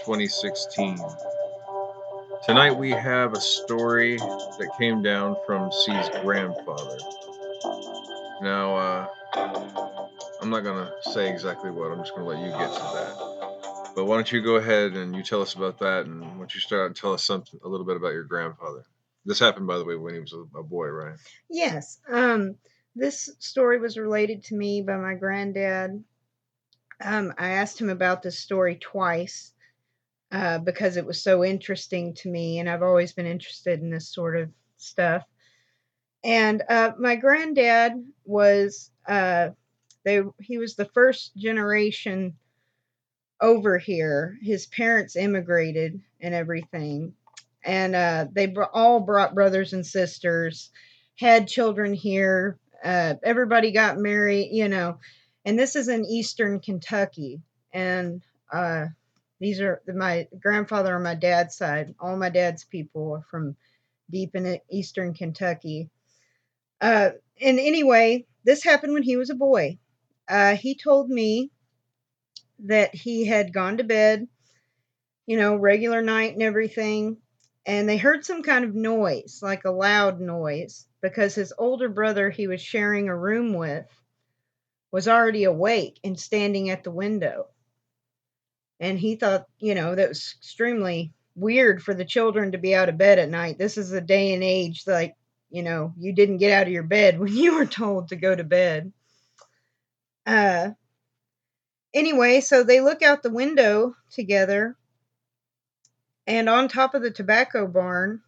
2016. Tonight we have a story that came down from C's grandfather. Now, I'm not going to say exactly what, I'm just going to let you get to that. But why don't you go ahead and you tell us about that, and why don't you start out and tell us a little bit about your grandfather. This happened, by the way, when he was a boy, right? Yes. This story was related to me by my granddad. I asked him about this story twice because it was so interesting to me, and I've always been interested in this sort of stuff. And my granddad was he was the first generation over here. His parents immigrated and everything, and they all brought brothers and sisters, had children here. Everybody got married, and this is in eastern Kentucky. And uh, these are my grandfather on my dad's side. All my dad's people are from deep in eastern Kentucky. And anyway, this happened when he was a boy. He told me that he had gone to bed, regular night and everything. And they heard some kind of noise, like a loud noise, because his older brother he was sharing a room with was already awake and standing at the window. And he thought, that was extremely weird for the children to be out of bed at night. This is a day and age like, you didn't get out of your bed when you were told to go to bed. Uh, anyway, so they look out the window together, and on top of the tobacco barn,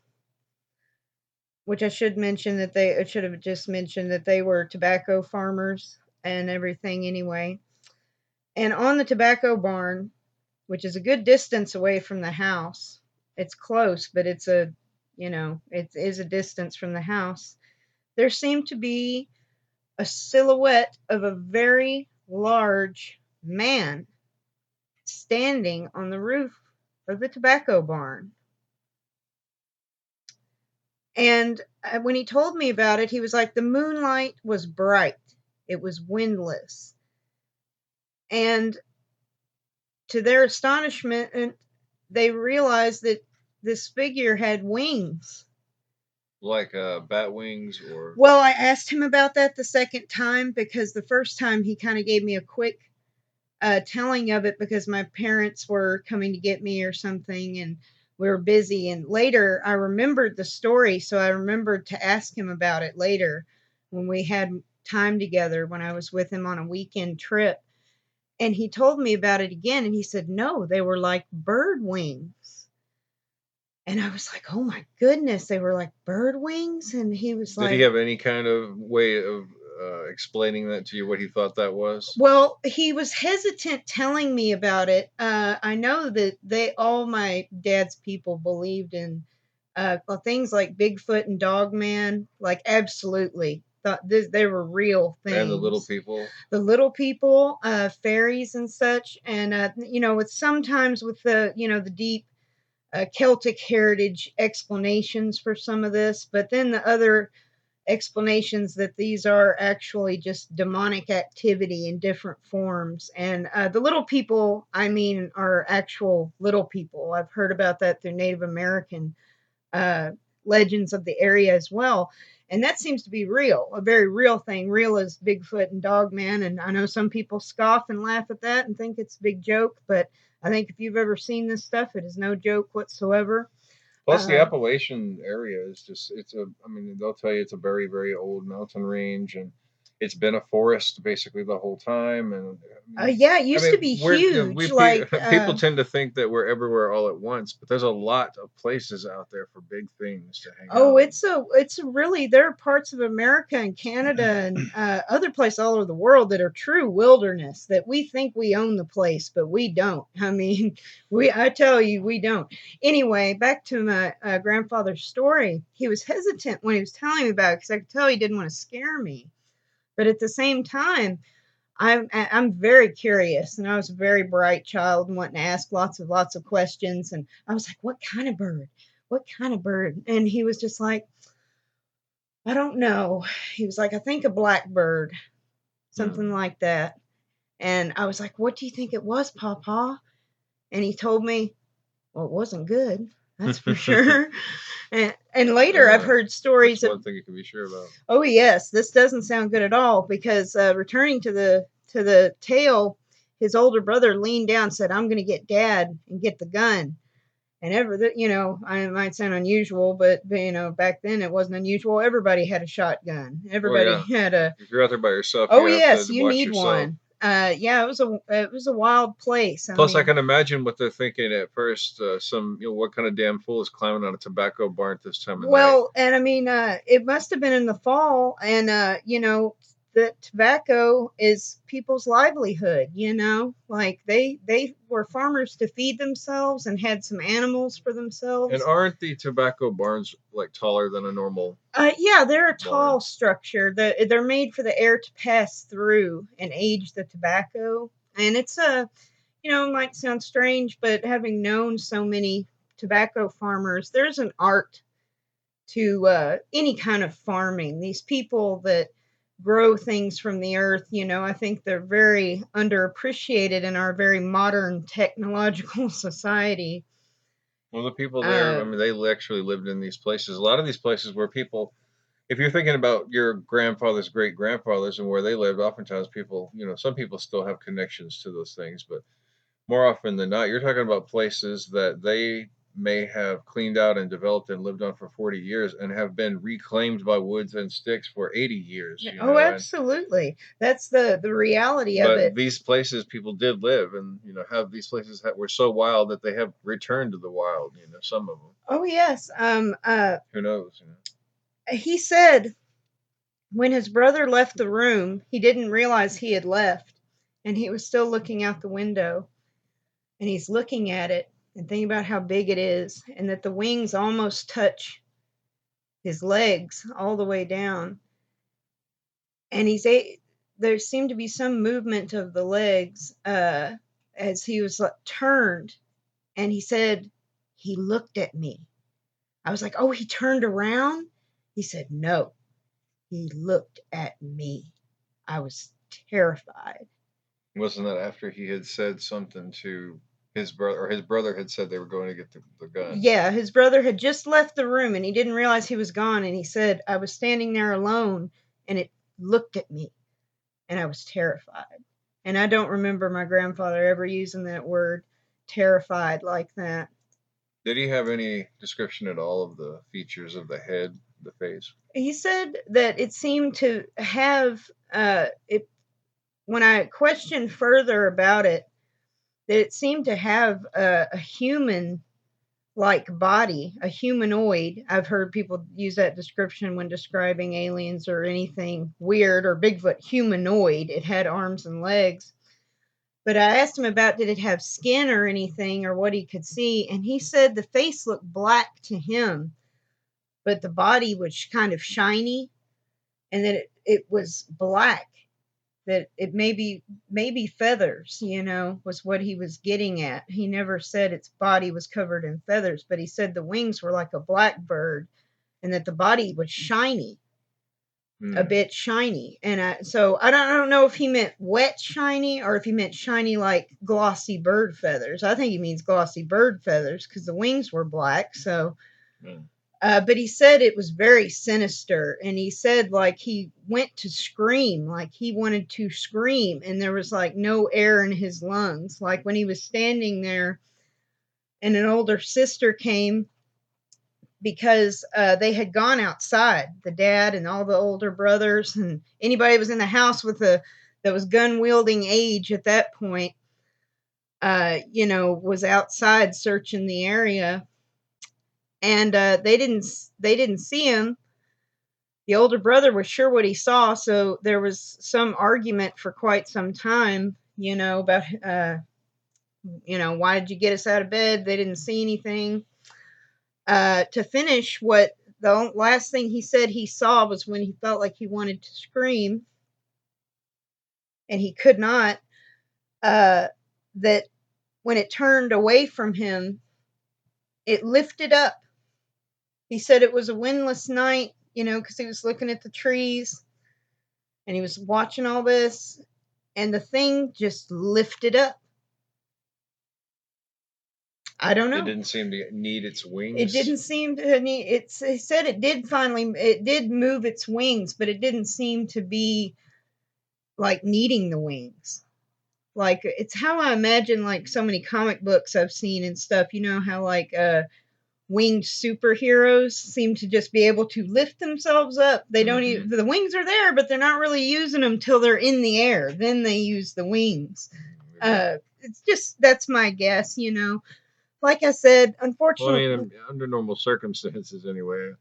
which I should have just mentioned that they were tobacco farmers and everything anyway. And on the tobacco barn, which is a good distance away from the house, it's close, but it is a distance from the house. There seemed to be a silhouette of a very large man standing on the roof of the tobacco barn. And when he told me about it, he was like, the moonlight was bright, it was windless. And to their astonishment, they realized that this figure had wings. Like bat wings or. Well, I asked him about that the second time because the first time he kind of gave me a quick telling of it because my parents were coming to get me or something, and we were busy. And later I remembered the story, so I remembered to ask him about it later when we had time together when I was with him on a weekend trip. And he told me about it again, and he said, no, they were like bird wings. And I was like, oh my goodness, they were like bird wings. And he was Did he like, have any kind of way of explaining that to you, what he thought that was? well, he was hesitant telling me about it. I know that all my dad's people believed in things like Bigfoot and Dogman, like absolutely thought they were real And the little things. people. The little people, fairies and such, and with sometimes with the deep Celtic heritage explanations for some of this, but then the other explanations that these are actually just demonic activity in different forms. And the little people, I mean, are actual little people. I've heard about that through Native American uh, legends of the area as well. And that seems to be real, a very real thing, real as Bigfoot and Dogman. And I know some people scoff and laugh at that and think it's a big joke, but I think if you've ever seen this stuff, it is no joke whatsoever. Plus, the Uh, Appalachian area is just, I mean, they'll tell you it's a very, very old mountain range, and it's been a forest basically the whole time. And yeah, it I used to mean, be huge. people tend to think that we're everywhere all at once, but there's a lot of places out there for big things to hang Oh, out in. it's a really there are parts of America and Canada and other places all over the world that are true wilderness that we think we own the place, but we don't. I mean, I tell you, we don't. Anyway, back to my grandfather's story. He was hesitant when he was telling me about it because I could tell he didn't want to scare me, but at the same time, I'm very curious, and I was a very bright child and wanting to ask lots of questions. And I was like, "What kind of bird? What kind of bird?" And he was just like, "I don't know." He was like, "I think a blackbird, something Hmm. like that." And I was like, "What do you think it was, Papa?" And he told me, Well, it wasn't good. That's for sure. And later, I've heard That's stories one of. thing you can be sure about. Oh yes, this doesn't sound good at all because returning to the tale, his older brother leaned down and said, "I'm going to get Dad and get the gun." And it might sound unusual, but back then it wasn't unusual. Everybody had a shotgun. Oh Everybody yeah. had a. If you're out there by yourself, Oh you have yes, to you watch need yourself. one. Yeah, it was a wild place. I Plus, I mean, can imagine what they're thinking at first. What kind of damn fool is climbing on a tobacco barn at this time of night? well, and I mean, it must have been in the fall, and the tobacco is people's livelihood. Like they were farmers to feed themselves and had some animals for And themselves. aren't the tobacco barns like taller than a normal Yeah, they're a barn? tall structure. They're made for the air to pass through and age the tobacco. And it's it might sound strange, but having known so many tobacco farmers, there's an art to any kind of farming. These people that grow things from the earth, I think they're very underappreciated in our very modern technological society. Well, the people there, I Uh, mean, they actually lived in these places. A lot of these places where people, if you're thinking about your grandfather's great grandfathers and where they lived, oftentimes people, some people still have connections to those things, but more often than not, you're talking about places that they may have cleaned out and developed and lived on for 40 years and have been reclaimed by woods and sticks for 80 years, oh, and absolutely. That's the reality of but it. these places people did live, and have these places that were so wild that they have returned to the wild, some of them. Oh yes. Who knows, He said when his brother left the room, he didn't realize he had left, and he was still looking out the window, and he's looking at it and thinking about how big it is, and that the wings almost touch his legs all the way down, and there seemed to be some movement of the legs as he was turned, and he said he looked at me. I was like, oh, he turned around. He said no, he looked at me. I was terrified. Wasn't that after he had said something to his brother, or his brother had said they were going to get the gun? Yeah, his brother had just left the room and he didn't realize he was gone. And he said, I was standing there alone and it looked at me and I was terrified. And I don't remember my grandfather ever using that word terrified like that. Did he have any description at all of the features of the head, the face? He said that it seemed to have, it, when I questioned further about it, that it seemed to have a human like body, a humanoid. I've heard people use that description when describing aliens or anything weird or Bigfoot. Humanoid. It had arms and legs. But I asked him about did it have skin or anything or what he could see, and he said the face looked black to him, but the body was kind of shiny, and that it was black. That it maybe feathers, was what he was getting at. He never said its body was covered in feathers, but he said the wings were like a blackbird and that the body was shiny, a Hmm. bit shiny. And so I don't know if he meant wet shiny or if he meant shiny like glossy bird feathers. I think he means glossy bird feathers because the wings were black. So Hmm. but he said it was very sinister, and he said like he went to scream, like he wanted to scream, and there was like no air in his lungs. Like when he was standing there, and an older sister came because they had gone outside, the dad and all the older brothers, and anybody was in the house with a that was gun wielding age at that point, was outside searching the area, and they didn't see him. The older brother was sure what he saw, so there was some argument for quite some time, about why did you get us out of bed? They didn't see anything. To finish, what the last thing he said he saw was when he felt like he wanted to scream and he could not. That when it turned away from him, it lifted up. He said it was a windless night, because he was looking at the trees and he was watching all this, and the thing just lifted up. I don't It know. didn't seem to need its It wings. didn't seem to need. It said it did move its wings, but it didn't seem to be like needing the wings. Like it's how I imagine like so many comic books I've seen and stuff. You know how like winged superheroes seem to just be able to lift themselves up. They don't even, the wings are there, but they're not really using them till they're in the air. Then they use the wings. It's just that's my guess, you know. Like I said, Well, I unfortunately, mean, under normal circumstances, anyway,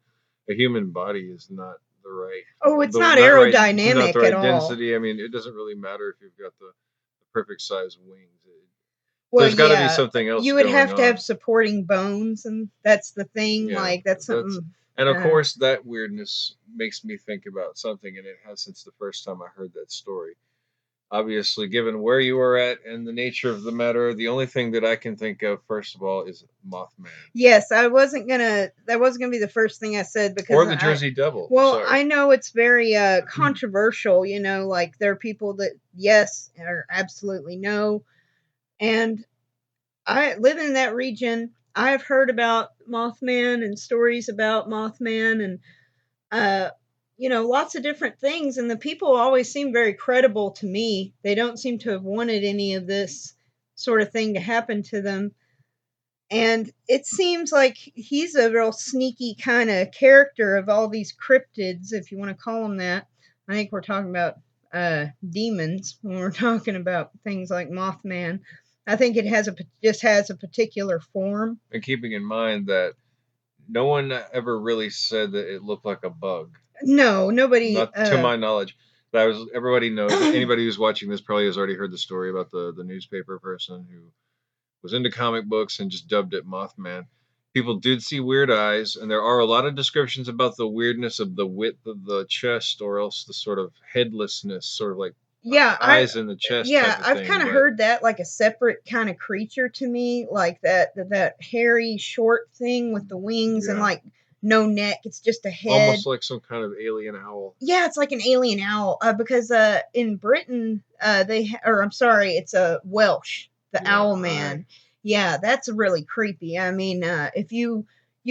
a human body is not the right, oh, it's the not not right, not the aerodynamic at right all. density. I mean, it doesn't really matter if you've got the perfect size wings. Well, There's got to be yeah, something else you would going have to have on. supporting bones, and that's the thing. Yeah, Like that's that's something. and of Uh, course that weirdness makes me think about something, and it has since the first time I heard that story. Obviously, given where you are at and the nature of the matter, the only thing that I can think of, first of all, is Mothman yes, I wasn't gonna. That wasn't gonna be the first thing I said because or the I. Jersey Devil. Well, Sorry. I know it's very controversial. You know, like there are people that yes or absolutely no, and I live in that region. I've heard about Mothman and stories about Mothman and uh you know lots of different things and the people always seem very credible to me. They don't seem to have wanted any of this sort of thing to happen to them. And it seems like he's a real sneaky kind of character of all these cryptids, if you want to call them that. I think we're talking about demons when we're talking about things like Mothman. I think it has a just has a particular form. And keeping in mind that no one ever really said that it looked like a bug, No, nobody. not to my knowledge. That was everybody knows. Anybody who's watching this probably has already heard the story about the newspaper person who was into comic books and just dubbed it Mothman. People did see weird eyes, and there are a lot of descriptions about the weirdness of the width of the chest, or else the sort of headlessness, sort of like Yeah, I eyes in the chest yeah, type of I've thing. kind of But heard that like a separate kind of creature to me, like that hairy short thing with the wings and yeah, like no neck. It's just a head. almost like some kind of alien owl. Yeah, it's like an alien owl. Because in Britain, or I'm sorry, it's a Welsh, the Yeah, Owl Man. Yeah, that's really creepy. I mean, if you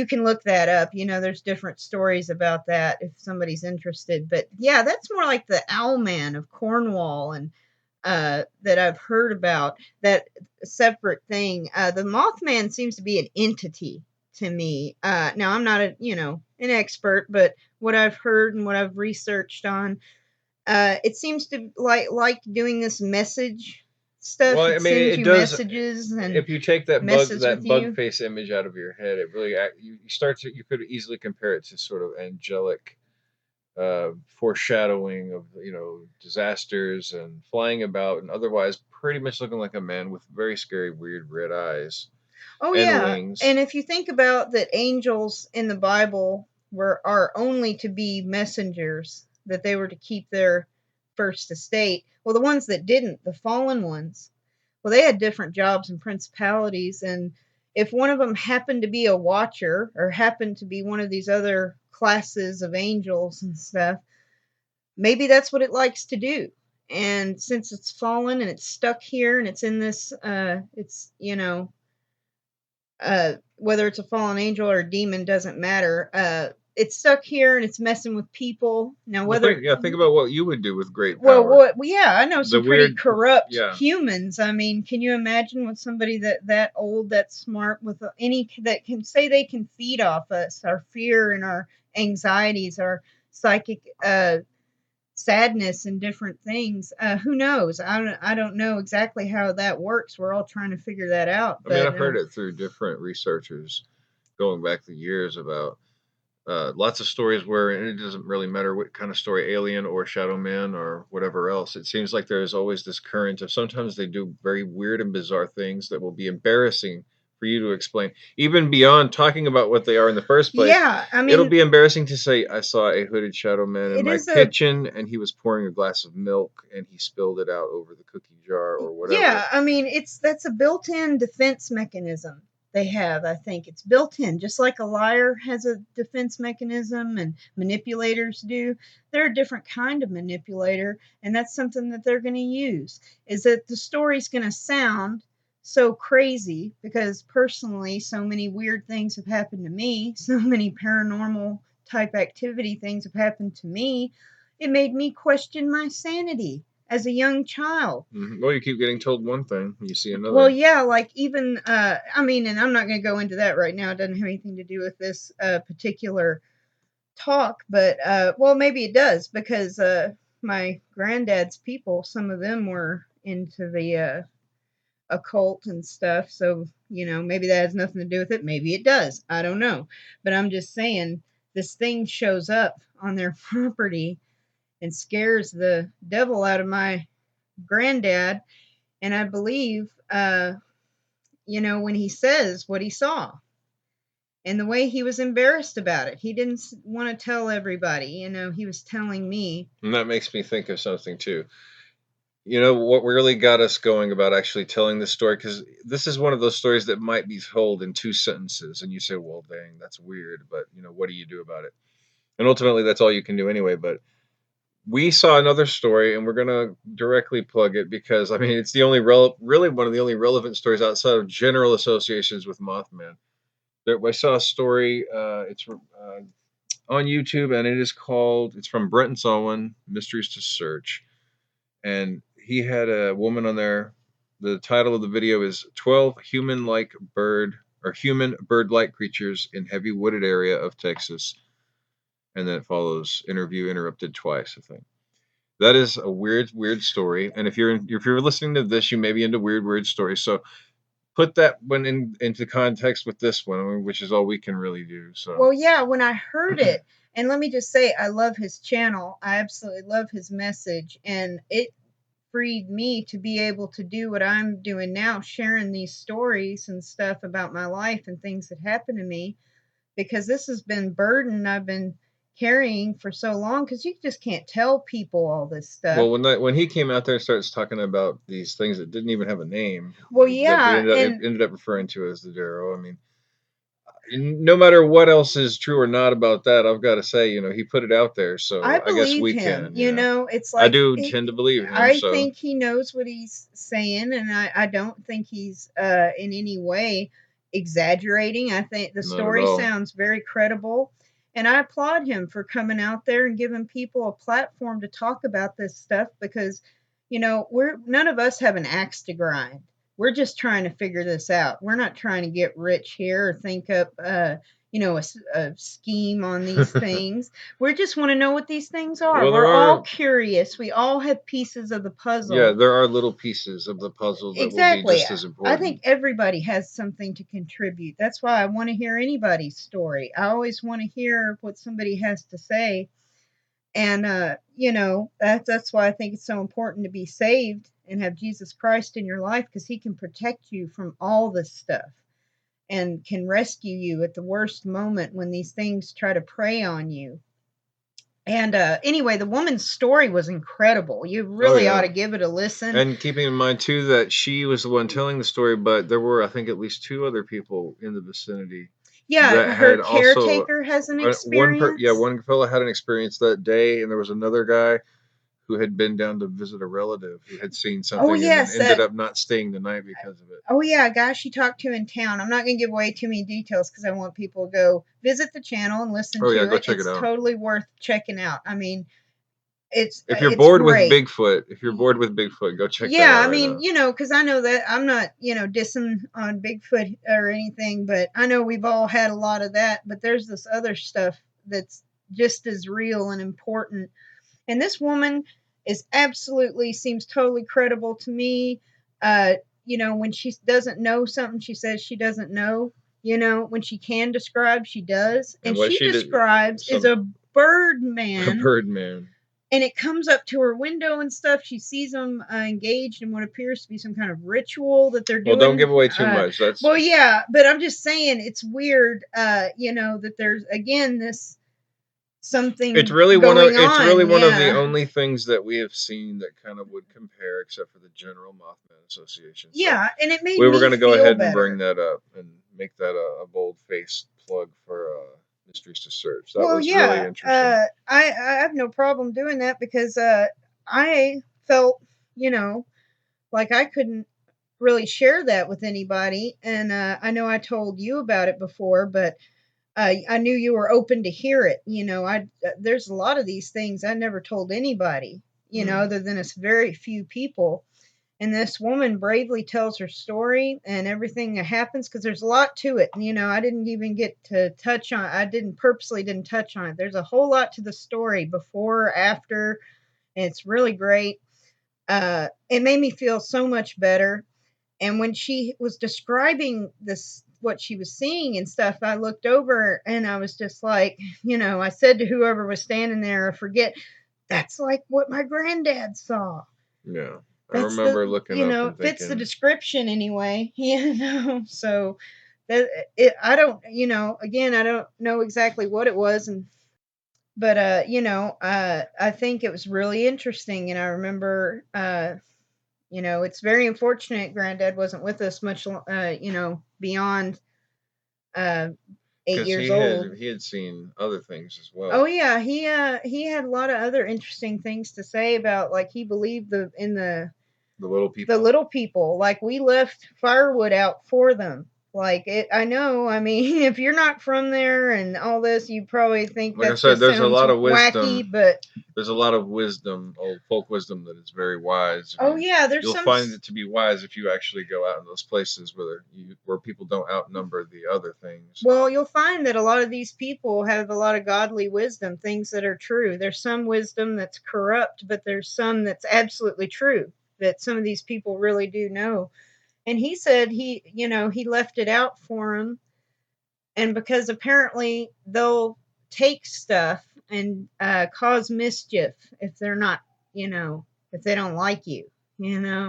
can look that up, you know, there's different stories about that if somebody's interested. But yeah, that's more like the Owl Man of Cornwall and that I've heard about. That separate thing. The Mothman seems to be an entity to me. Now I'm not a an expert, but what I've heard and what I've researched on, it seems to like doing this message well, stuff. I It mean, sends it you does. messages and If you take messes with that bug you. face image out of your head, it really you start to you could easily compare it to sort of angelic foreshadowing of disasters and flying about and otherwise pretty much looking like a man with very scary weird red eyes Oh and yeah, and wings. if you think about that, angels in the Bible were are only to be messengers, that they were to keep their first estate. Well, the ones that didn't, the fallen ones, well, they had different jobs and principalities, and if one of them happened to be a watcher or happened to be one of these other classes of angels and stuff, maybe that's what it likes to do. And since it's fallen and it's stuck here and it's in this, it's whether it's a fallen angel or a demon doesn't matter. It's stuck here and it's messing with people. Now, Well, whether think about what you would do with great well, power. what? Well, yeah, I know The some pretty weird, corrupt yeah. humans. I mean, can you imagine with somebody that old, that smart, with any that can say they can feed off us, our fear and our anxieties, our psychic sadness and different things. Who knows? I don't know exactly how that works. We're all trying to figure that out. I mean, But I've heard it through different researchers going back the years about lots of stories where it doesn't really matter what kind of story, alien or shadow man or whatever else. It seems like there's always this current of sometimes they do very weird and bizarre things that will be embarrassing for you to explain, even beyond talking about what they are in the first place. yeah, I It'll mean, be embarrassing to say, I saw a hooded shadow man in it my is a kitchen and he was pouring a glass of milk and he spilled it out over the cookie jar or whatever. yeah, I mean, it's that's a built-in defense mechanism they have. I think it's built in, just like a liar has a defense mechanism and manipulators do. They're a different kind of manipulator, and that's something that they're going to use. Is that the story's going to sound so crazy because personally, so many weird things have happened to me, so many paranormal type activity things have happened to me. It made me question my sanity as a young child. Well, you keep getting told one thing, you see Well, another. yeah, like even I mean, and I'm not going to go into that right now. It doesn't have anything to do with this particular talk, but well, maybe it does because my granddad's people, some of them were into the occult and stuff. So, you know, maybe that has nothing to do with it. Maybe it does. I don't know. But I'm just saying this thing shows up on their property and scares the devil out of my granddad. And I believe, you know, when he says what he saw and the way he was embarrassed about it, he didn't want to tell everybody. You know, he was telling me. And that makes me think of something too. You know what really got us going about actually telling this story? Because this is one of those stories that might be told in two sentences, and you say, "Well, dang, that's weird," but you know, what do you do about it? And ultimately, that's all you can do anyway. But we saw another story, and we're gonna directly plug it because I mean, it's the only really one of the only relevant stories outside of general associations with Mothman. I saw a story. It's on YouTube, and it is called. It's from Brenton Sullivan, Mysteries to Search, and he had a woman on there. The title of the video is 12 human-like bird or human bird-like creatures in heavy wooded area of Texas, and then it follows interview interrupted twice, I think. That is a weird story, and if you're listening to this, you may be into weird stories. So put that one into context with this one, which is all we can really do. So Well, yeah, when I heard it, and let me just say, I love his channel. I absolutely love his message, and it freed me to be able to do what I'm doing now, sharing these stories and stuff about my life and things that happened to me, because this has been burden I've been carrying for so long because you just can't tell people all this stuff. well, when he came out there and starts talking about these things that didn't even have a name, Well, that we yeah, and ended up referring to as the Darrow. I mean, no matter what else is true or not about that, I've got to say, you know, he put it out there, I so I guess believe we him. can, you You know. know, it's I like do tend to believe him, I so think he knows what he's saying, and I don't think he's in any way exaggerating. I think the not at story all. sounds very credible, and I applaud him for coming out there and giving people a platform to talk about this stuff because, you know, we're none of us have an axe to grind. We're just trying to figure this out. We're not trying to get rich here or think up, you know, a scheme on these things. We just want to know what these things are. Well, there We're all are, curious. We all have pieces of the yeah, puzzle. there are little pieces of the puzzle that will be Exactly. just as I think important. everybody has something to contribute. That's why I want to hear anybody's story. I always want to hear what somebody has to say. And you know, that's why I think it's so important to be saved and have Jesus Christ in your life because he can protect you from all this stuff and can rescue you at the worst moment when these things try to prey on you. And anyway, the woman's story was incredible. You Oh really ought yeah. to give it a listen. And keeping in mind too that she was the one telling the story, but there were I think at least two other people in the vicinity Yeah, that her had also caretaker has an experience. one fellow had an experience that day, and there was another guy who had been down to visit a relative who had seen Oh something and then yes, ended up not staying the night because of it. oh yeah, a guy she talked to in town. I'm not going to give away too many details because I want people to go visit the channel and listen Oh yeah, to go it. check it It's out. totally worth checking out. I mean, If you're it's bored with great. Bigfoot, go check that Yeah, out I right mean, now. you know, because I know that I'm not, you know, dissing on Bigfoot or anything, but I know we've all had a lot of that. But there's this other stuff that's just as real and important. And this woman is absolutely seems totally credible to me. Uh, you know, when she doesn't know something, she says she doesn't know. You know, when she can describe, she does. And And what she she did, describes is some a bird a man bird man. and it comes up to her window and stuff. She sees them engaged in what appears to be some kind of ritual that they're Well, don't doing. give away too much. That's Well, yeah, but I'm just saying it's weird, you know, that there's again this something going it's really on. one of the Yeah, only things that we have seen that kind of would compare, except for the General Mothman Association. So yeah, and it made we were me going to go feel ahead and bring better. that up and make that a bold faced plug for Mysteries to Search. That Well, was really yeah, interesting. I have no problem doing that because I felt, you know, like I couldn't really share that with anybody. And I know I told you about it before, but I knew you were open to hear it. I there's a lot of these things I never told anybody, other than a very few people. And this woman bravely tells her story and everything that happens, because there's a lot to it. I didn't even get to touch on. I didn't purposely didn't touch on it. There's a whole lot to the story before, after, and it's really great. It made me feel so much better. And when she was describing this, what she was seeing and stuff, I looked over and I was just like, I said to whoever was standing there, I forget, that's like what my granddad saw. Yeah. I That's remember looking up and it fits the thinking, description anyway. So that I don't, again, I don't know exactly what it was, and but I think it was really interesting, and I remember, it's very unfortunate Granddad wasn't with us much, beyond uh 8 because years old. he had seen other things as well. Oh yeah, he had a lot of other interesting things to say about, like, he believed in The little the people. little people. Like, we left firewood out for them. Like, I know, I mean, if you're not from there and all this, you probably think Like I that said, just there's a sounds lot of wacky, wisdom. but There's a lot of wisdom, old folk wisdom, that is very wise. I oh mean, yeah, there's you'll some. find it to be wise if you actually go out in those places where people don't outnumber the other things. Well, you'll find that a lot of these people have a lot of godly wisdom, things that are true. There's some wisdom that's corrupt, but there's some that's absolutely true, that some of these people really do know. And he said he left it out for him, and because apparently they'll take stuff and cause mischief if they're not, if they don't like you.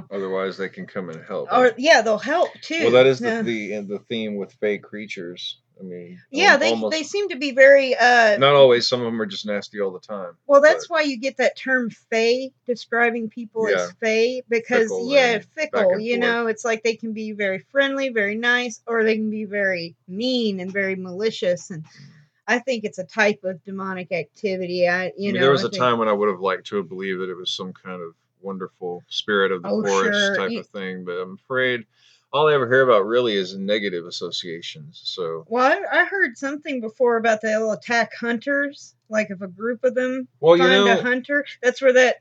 Otherwise, they can come and help. Or yeah, they'll help Well, that too. is the theme with fey creatures. I mean, Yeah, they almost seem to be very not always. Some of them are just nasty all the time. well, But that's why you get that term "fey," describing people as yeah, fey, because fickle yeah, and back fickle. and forth. It's like they can be very friendly, very nice, or they can be very mean and very malicious. And I think it's a type of demonic activity. I mean, there was I a think. time when I would have liked to have believed that it was some kind of wonderful spirit of the Oh, forest sure. type of thing, but I'm afraid all I ever hear about really is negative associations. So, Well, I heard something before about they'll attack hunters. Like, if a group of them well, find a hunter, that's where that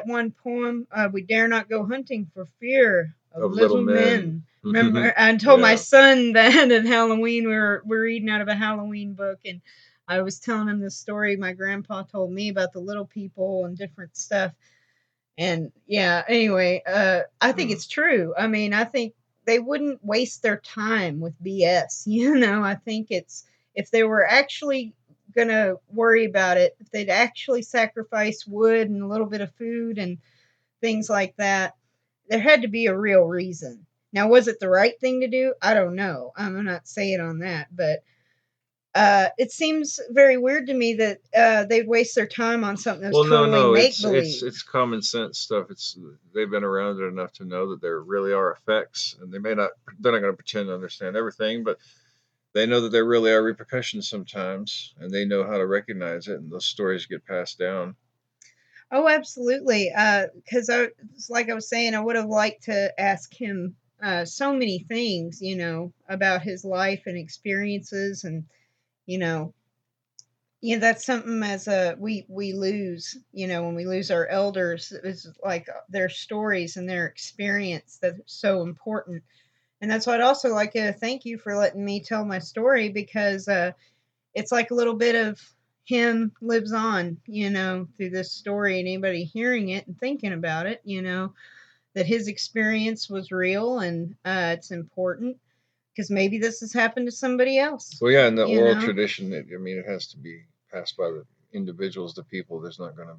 one poem, "We dare not go hunting for fear of of little little men. men." Remember, I told my Yeah. son that at Halloween we're reading out of a Halloween book, and I was telling him the story my grandpa told me about the little people and different stuff. And yeah, anyway, I think Mm. it's true. I mean, I think they wouldn't waste their time with BS. I think it's, if they were actually going to worry about it, if they'd actually sacrifice wood and a little bit of food and things like that, there had to be a real reason. Now, was it the right thing to do? I don't know. I'm not saying on that, but it seems very weird to me that they'd waste their time on something that was Well, no, totally no, make it's believe. it's common sense stuff. They've been around it enough to know that there really are effects, and they're not going to pretend to understand everything, but they know that there really are repercussions sometimes, and they know how to recognize it, and those stories get passed down. Oh, absolutely. Because like I was saying, I would have liked to ask him so many things, about his life and experiences, and you know, that's something as we lose, when we lose our elders, it's like their stories and their experience that's so important. And that's why I'd also like to thank you for letting me tell my story, because it's like a little bit of him lives on, through this story, and anybody hearing it and thinking about it, that his experience was real, and it's important because maybe this has happened to somebody else, Well, yeah, in the you oral know. tradition, I mean, it has to be passed by the individuals, the people. There's not going to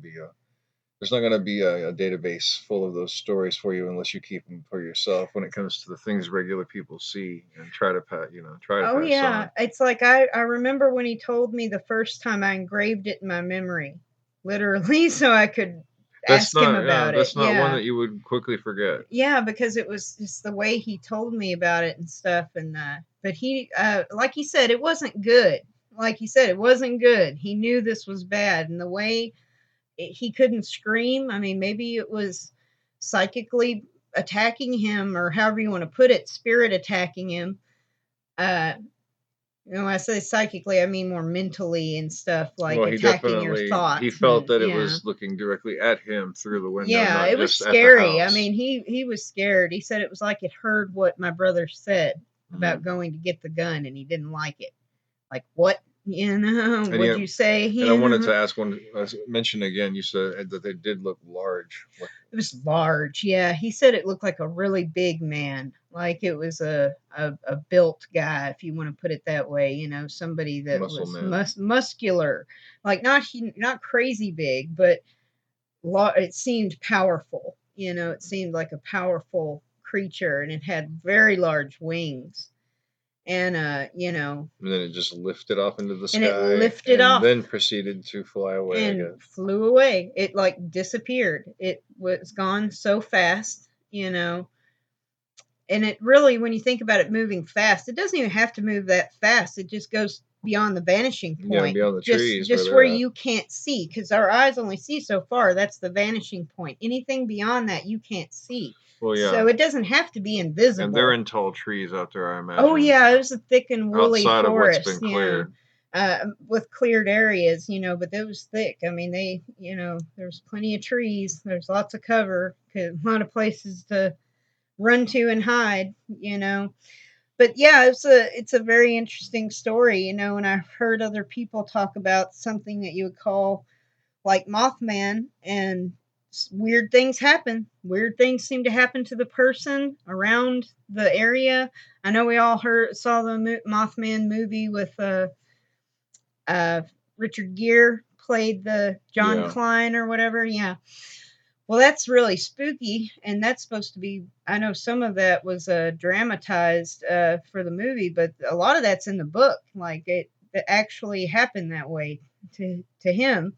be a database full of those stories for you unless you keep them for yourself. When it comes to the things regular people see and try to Oh pass yeah, on. it's like I remember when he told me the first time, I engraved it in my memory, literally, so I could ask him about it. That's not one Yeah. that you would quickly forget. Yeah, because it was just the way he told me about it and stuff. And but he, like he said, it wasn't good. Like he said, it wasn't good. He knew this was bad, and the way he couldn't scream. I mean, maybe it was psychically. attacking him, or however you want to put it, spirit attacking him. Uh, when I say psychically, I mean more mentally and stuff, like Well, attacking your he thoughts. felt And that it yeah, was looking directly at him through the window, yeah, not it was just at the scary. I house. mean, he was scared. He said it was like it heard what my brother said Hmm. about going to get the gun, and he didn't like it. Like, what? You know, And would yeah, you say? and I You wanted know, to ask one mention again. You said that they did look large. What? it was large. Yeah, he said it looked like a really big man, like it was a built guy, if you want to put it that way. You know, somebody that Muscle was man. muscular, like not crazy big, but it seemed powerful. You know, it seemed like a powerful creature, and it had very large wings. And And then it just lifted off into the and it sky lifted and off then proceeded to fly away, I and guess. flew away. It like disappeared. It was gone so fast, you know. And it really, when you think about it moving fast, it doesn't even have to move that fast. It just goes beyond the vanishing Yeah, point, beyond the trees where just where they're at. you can't see, because our eyes only see so far. That's the vanishing point. Anything beyond that, you can't see. Well, yeah. So it doesn't have to be And they're invisible. in tall trees out there, I Oh imagine. yeah, it was a thick and woolly Outside of what's forest. been Yeah, cleared. with cleared areas, but it was thick. I mean, there's plenty of trees. There's lots of cover, a lot of places to run to and hide. But yeah, it's a very interesting story. And I've heard other people talk about something that you would call like Mothman, and weird things happen. Weird things seem to happen to the person around the area. I know we all saw the Mothman movie with uh, Richard Gere played the John Yeah. Klein or whatever. Yeah. Well, that's really spooky, and that's supposed to be. I know some of that was dramatized for the movie, but a lot of that's in the book. Like it actually happened that way to him.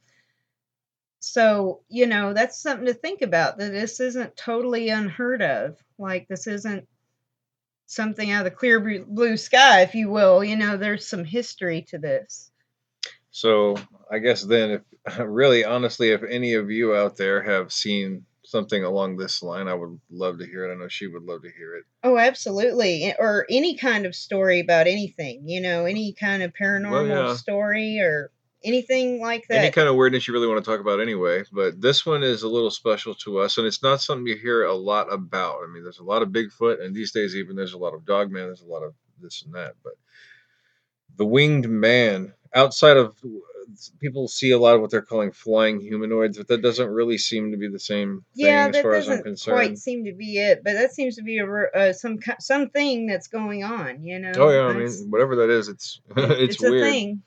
So, that's something to think about, that this isn't totally unheard of. Like, this isn't something out of the clear blue sky, if you will. There's some history to this. So I guess then, if really honestly, if any of you out there have seen something along this line, I would love to hear it. I know she would love to hear it. Oh, absolutely. Or any kind of story about anything, any kind of Well, paranormal yeah, story or anything like any that. kind of weirdness you really want to talk about anyway. But this one is a little special to us, and it's not something you hear a lot about. I mean, there's a lot of Bigfoot, and these days even there's a lot of Dogman. There's a lot of this and that, but the winged man, outside of people see a lot of what they're calling flying humanoids, but that doesn't really seem to be the same Yeah, thing as that far as I'm doesn't quite concerned. seem to be it, but that seems to be something that's going on. Oh yeah, I It's mean whatever that is, it's it's it's a weird. thing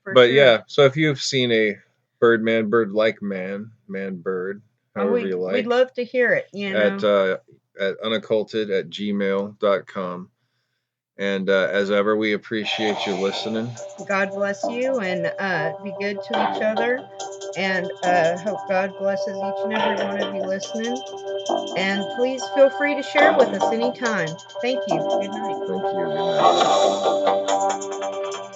for But sure. yeah, so if you've seen a Birdman, bird like man, man bird, Oh, however you we'd like, love to hear it. at unocculted at gmail.com. And as ever, we appreciate you listening. God bless you, and be good to each other, and hope God blesses each and every one of you listening. And please feel free to share with us anytime. Thank you. Good night. Thank you. Good night.